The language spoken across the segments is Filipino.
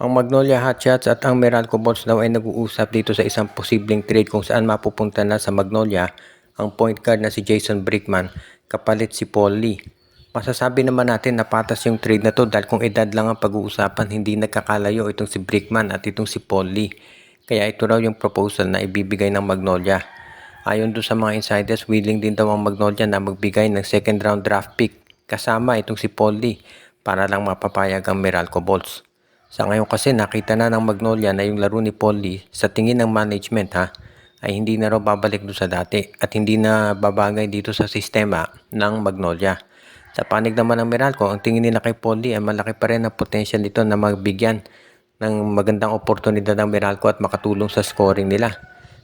Ang Magnolia Hotshots at ang Meralco Balls daw ay nag-uusap dito sa isang posibleng trade kung saan mapupunta na sa Magnolia ang point guard na si Jason Brickman kapalit si Paul Lee. Masasabi naman natin na patas yung trade na to dahil kung edad lang ang pag-uusapan, hindi nagkakalayo itong si Brickman at itong si Paul Lee. Kaya ito raw yung proposal na ibibigay ng Magnolia. Ayon doon sa mga insiders, willing din daw ang Magnolia na magbigay ng second round draft pick kasama itong si Paul Lee para lang mapapayag ang Meralco Balls. Sa ngayon kasi nakita na ng Magnolia na yung laro ni Paul Lee sa tingin ng management ay hindi na raw babalik doon sa dati at hindi na babagay dito sa sistema ng Magnolia. Sa panig naman ng Meralco, ang tingin nila kay Paul Lee ay malaki pa rin ang potential nito na magbigyan ng magandang oportunidad ng Meralco at makatulong sa scoring nila.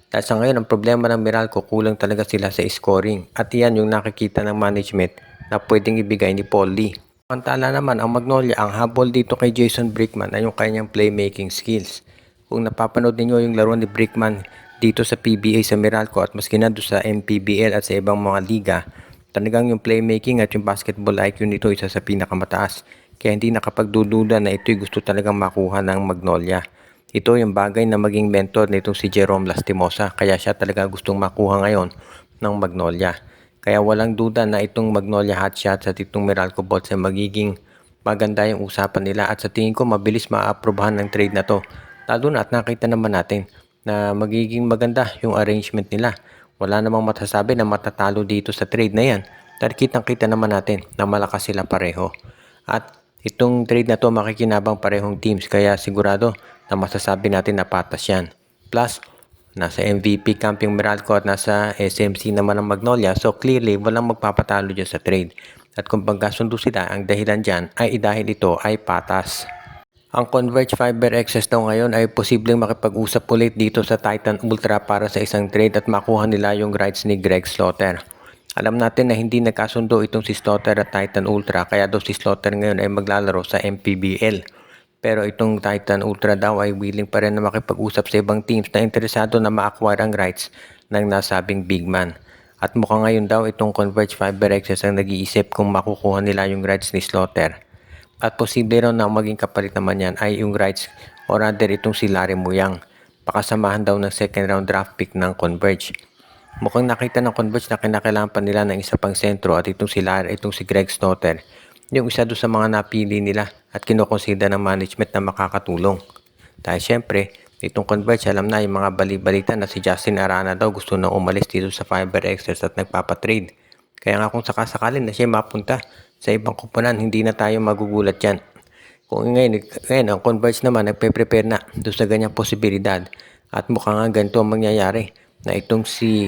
Dahil sa ngayon, ang problema ng Meralco, kulang talaga sila sa scoring at iyan yung nakikita ng management na pwedeng ibigay ni Paul Lee. Samantala naman ang Magnolia, ang habol dito kay Jason Brickman ay yung kanyang playmaking skills. Kung napapanood ninyo yung laro ni Brickman dito sa PBA sa Meralco at maski na doon sa MPBL at sa ibang mga liga, talagang yung playmaking at yung basketball IQ nito isa sa pinakamataas. Kaya hindi nakapagdududa na ito'y gusto talagang makuha ng Magnolia. Ito yung bagay na maging mentor nitong si Jerome Lastimosa, kaya siya talaga gustong makuha ngayon ng Magnolia. Kaya walang duda na itong Magnolia Hotshots at itong Meralco Balls ay magiging maganda yung usapan nila at sa tingin ko mabilis ma-aprobahan ng trade na to. Lalo na at nakita naman natin na magiging maganda yung arrangement nila. Wala namang masasabi na matatalo dito sa trade na yan. Dahil kitang-kita naman natin na malakas sila pareho. At itong trade na to makikinabang parehong teams kaya sigurado na masasabi natin na patas yan. Plus, nasa MVP camp yung Meralco at nasa SMC naman ang Magnolia. So clearly, walang magpapatalo dyan sa trade. At kung pagkasundo sila, ang dahilan dyan ay dahil ito ay patas. Ang Converge Fiber XS daw ngayon ay posibleng makipag-usap ulit dito sa Titan Ultra para sa isang trade at makuha nila yung rights ni Greg Slaughter. Alam natin na hindi nagkasundo itong si Slaughter at Titan Ultra kaya daw si Slaughter ngayon ay maglalaro sa MPBL. Pero itong Titan Ultra daw ay willing pa rin na makipag-usap sa ibang teams na interesado na ma-acquire ang rights ng nasabing big man. At mukhang ngayon daw itong Converge Fiber XS ang nag-iisip kung makukuha nila yung rights ni Slaughter. At posible raw na maging kapalit naman yan ay yung rights o rather itong si Larry Muyang. Pakasamahan daw ng second round draft pick ng Converge. Mukhang nakita ng Converge na kinakailangan pa nila ng isa pang sentro at itong si Greg Slaughter. Yung isa doon sa mga napili nila at kinokonsida ng management na makakatulong. Dahil syempre, itong Converge alam na yung mga bali-balita na si Justin Arana daw gusto na umalis dito sa Fiber Xers at nagpapatrade. Kaya nga kung sakasakalin na siya mapunta sa ibang kupunan, hindi na tayo magugulat yan. Kung ngayon ang Converge naman nagpe-prepare na doon sa ganyang posibilidad at mukhang nga ganito ang mangyayari na itong si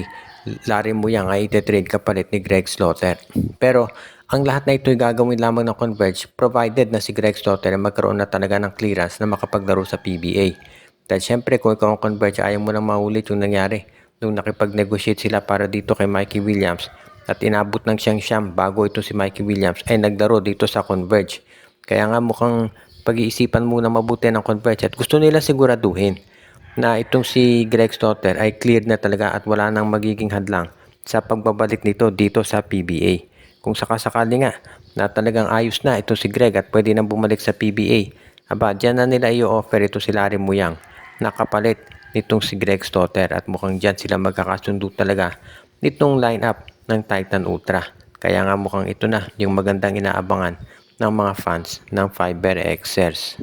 Larry Muyang ay ite-trade kapalit ni Greg Slaughter. Pero ang lahat na ito ay gagawin lamang ng Converge provided na si Greg Slaughter ay magkaroon na talaga ng clearance na makapaglaro sa PBA. Dahil syempre kung ikaw ang Converge ayaw mo nang maulit yung nangyari nung nakipag-negotiate sila para dito kay Mikey Williams at inabot ng siyam bago ito si Mikey Williams ay naglaro dito sa Converge. Kaya nga mukhang pag-iisipan muna mabuti ng Converge at gusto nila siguraduhin na itong si Greg Slaughter ay cleared na talaga at wala nang magiging hadlang sa pagbabalik nito dito sa PBA. Kung sakasakali nga na talagang ayos na ito si Greg at pwede nang bumalik sa PBA, dyan na nila i-offer ito si Larry Muyang na kapalit nitong si Greg Slaughter at mukhang dyan sila magkakasundo talaga nitong lineup ng Titan Ultra. Kaya nga mukhang ito na yung magandang inaabangan ng mga fans ng Fiber Xers.